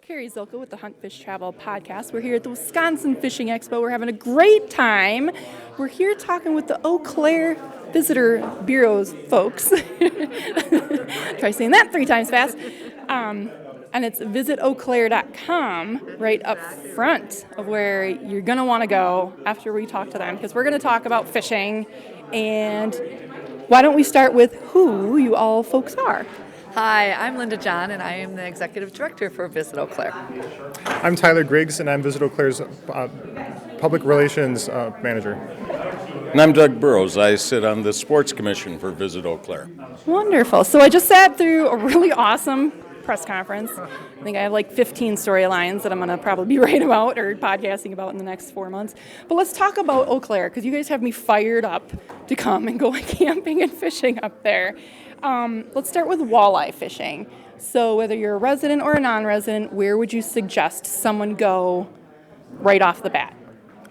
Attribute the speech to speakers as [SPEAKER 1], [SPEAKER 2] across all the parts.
[SPEAKER 1] Carrie Zilka with the Hunt Fish Travel Podcast. We're here at the Wisconsin Fishing Expo. We're having a great time. We're here talking with the Eau Claire Visitor Bureau's folks. Try saying that 3 times fast. And it's visiteauclaire.com right up front of where you're going to want to go after we talk to them, because we're going to talk about fishing. And why don't we start with who you all folks are?
[SPEAKER 2] Hi, I'm Linda John, and I am the Executive Director for Visit Eau Claire.
[SPEAKER 3] I'm Tyler Griggs, and I'm Visit Eau Claire's Public Relations Manager.
[SPEAKER 4] And I'm Doug Burrows. I sit on the Sports Commission for Visit Eau Claire.
[SPEAKER 1] Wonderful. So I just sat through a really awesome press conference. I think I have like 15 storylines that I'm going to probably be writing about or podcasting about in the next 4 months. But let's talk about Eau Claire, because you guys have me fired up to come and go camping and fishing up there. Let's start with walleye fishing. So whether you're a resident or a non-resident, where would you suggest someone go right off the bat?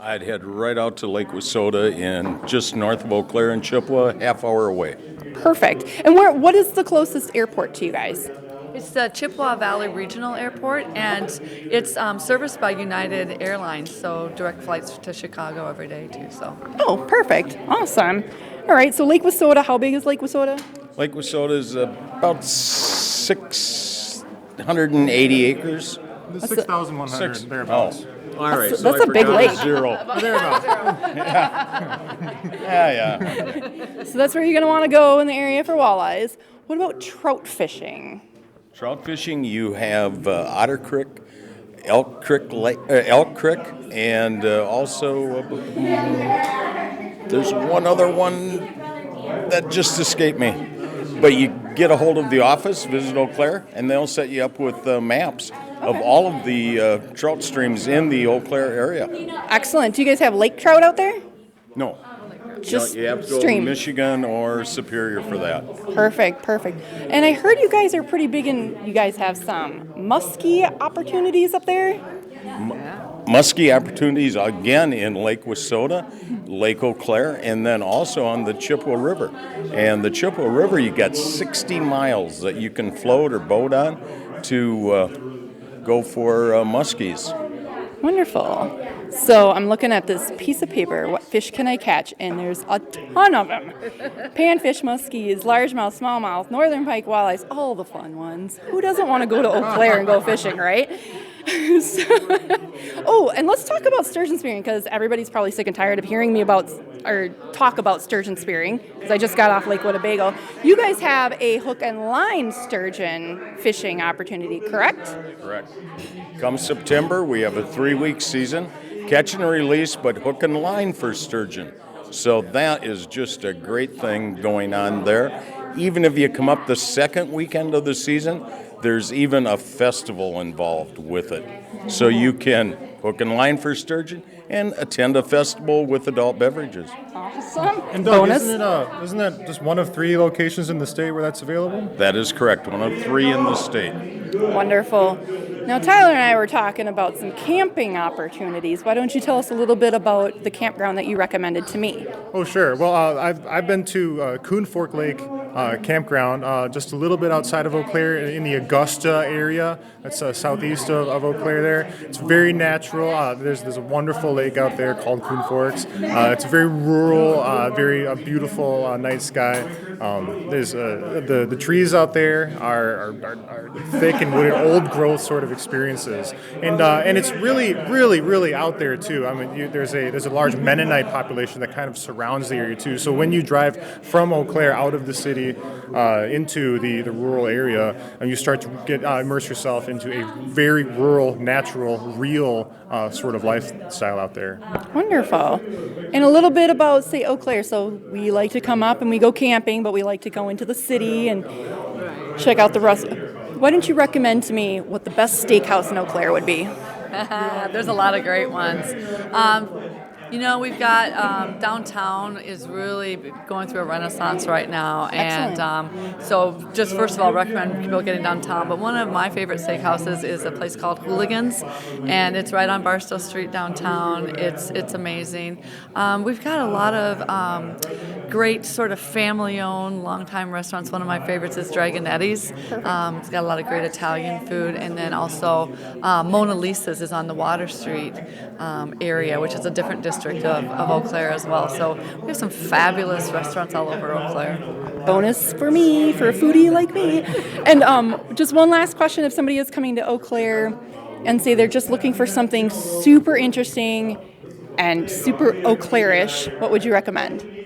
[SPEAKER 4] I'd head right out to Lake Wissota in just north of Eau Claire in Chippewa, half-hour away.
[SPEAKER 1] Perfect. And what is the closest airport to you guys?
[SPEAKER 2] It's the Chippewa Valley Regional Airport, and it's serviced by United Airlines, so direct flights to Chicago every day, too. So.
[SPEAKER 1] Oh, perfect. Awesome. All right, so Lake Wissota, how big is Lake Wissota?
[SPEAKER 4] Lake Wissota is about 680 acres.
[SPEAKER 3] 6,100 thereabouts.
[SPEAKER 4] All right, so
[SPEAKER 1] that's
[SPEAKER 4] I
[SPEAKER 1] a big
[SPEAKER 4] forgot
[SPEAKER 1] lake.
[SPEAKER 4] Zero.
[SPEAKER 3] Thereabouts.
[SPEAKER 4] Yeah.
[SPEAKER 1] So that's where you're going to want to go in the area for walleyes. What about trout fishing?
[SPEAKER 4] Trout fishing, you have Otter Creek, Elk Creek, and also there's one other one that just escaped me. But you get a hold of the office, Visit Eau Claire, and they'll set you up with maps of all of the trout streams in the Eau Claire area.
[SPEAKER 1] Excellent. Do you guys have lake trout out there?
[SPEAKER 4] No.
[SPEAKER 1] Just
[SPEAKER 4] you have to go
[SPEAKER 1] stream.
[SPEAKER 4] to Michigan or Superior for that.
[SPEAKER 1] Perfect. And I heard you guys are pretty big and you guys have some musky opportunities up there?
[SPEAKER 4] Musky opportunities again in Lake Wissota, Lake Eau Claire, and then also on the Chippewa River. And the Chippewa River, you got 60 miles that you can float or boat on to go for muskies.
[SPEAKER 1] Wonderful. So I'm looking at this piece of paper. What fish can I catch? And there's a ton of them. Panfish, muskies, largemouth, smallmouth, northern pike, walleyes, all the fun ones. Who doesn't want to go to Eau Claire and go fishing, right? And let's talk about sturgeon spearing, because everybody's probably sick and tired of hearing me talk about sturgeon spearing, because I just got off Lake Winnebago. You guys have a hook and line sturgeon fishing opportunity, correct?
[SPEAKER 4] Correct. Come September, we have a 3-week season, catch and release, but hook and line for sturgeon. So that is just a great thing going on there. Even if you come up the second weekend of the season, there's even a festival involved with it. So you can hook and line for sturgeon and attend a festival with adult beverages.
[SPEAKER 1] Awesome.
[SPEAKER 3] And Doug,
[SPEAKER 1] Bonus.
[SPEAKER 3] isn't that just one of 3 locations in the state where that's available?
[SPEAKER 4] That is correct, one of 3 in the state.
[SPEAKER 1] Wonderful. Now, Tyler and I were talking about some camping opportunities. Why don't you tell us a little bit about the campground that you recommended to me?
[SPEAKER 3] Oh, sure. Well, I've been to Coon Fork Lake Campground, just a little bit outside of Eau Claire in the Augusta area. That's southeast of Eau Claire there. It's very natural. There's a wonderful lake out there called Coon Forks. It's very rural, very beautiful night sky. There's the trees out there are thick and wooded, old growth sort of experiences, and it's really out there too. I mean, there's a large Mennonite population that kind of surrounds the area too. So when you drive from Eau Claire out of the city into the rural area, and you start to get immerse yourself into a very rural, natural, real sort of lifestyle out there.
[SPEAKER 1] Wonderful. And a little bit about, say, Eau Claire. So we like to come up and we go camping, but we like to go into the city and check out the rest. Why don't you recommend to me what the best steakhouse in Eau Claire would be?
[SPEAKER 2] There's a lot of great ones. We've got downtown is really going through a renaissance right now, and so just first of all, recommend people getting downtown. But one of my favorite steakhouses is a place called Hooligans, and it's right on Barstow Street downtown. It's amazing. We've got a lot of great sort of family-owned, long-time restaurants. One of my favorites is Dragonetti's. It's got a lot of great Italian food, and then also Mona Lisa's is on the Water Street area, which is a different district of Eau Claire as well. So we have some fabulous restaurants all over Eau Claire.
[SPEAKER 1] Bonus for me, for a foodie like me. And just one last question: if somebody is coming to Eau Claire and say they're just looking for something super interesting and super Eau Claire-ish, what would you recommend?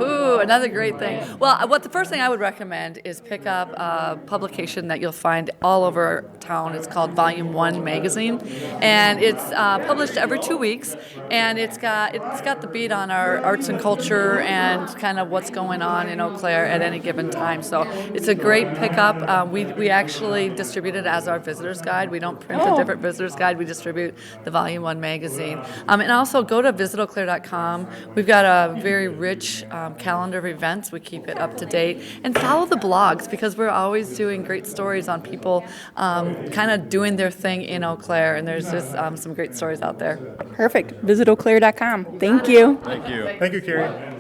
[SPEAKER 2] Ooh, another great thing. Well, the first thing I would recommend is pick up a publication that you'll find all over town. It's called Volume 1 magazine, and it's published every 2 weeks, and it's got the beat on our arts and culture and kind of what's going on in Eau Claire at any given time. So it's a great pickup. We actually distribute it as our visitor's guide. We don't print a different visitor's guide. We distribute the Volume 1 magazine. And also go to visiteauclaire.com. We've got a very rich calendar of events. We keep it up to date, and follow the blogs because we're always doing great stories on people kind of doing their thing in Eau Claire, and there's just some great stories out there.
[SPEAKER 1] Perfect. Visiteauclaire.com. Thank you.
[SPEAKER 4] Thank you.
[SPEAKER 3] Thank you, Carrie.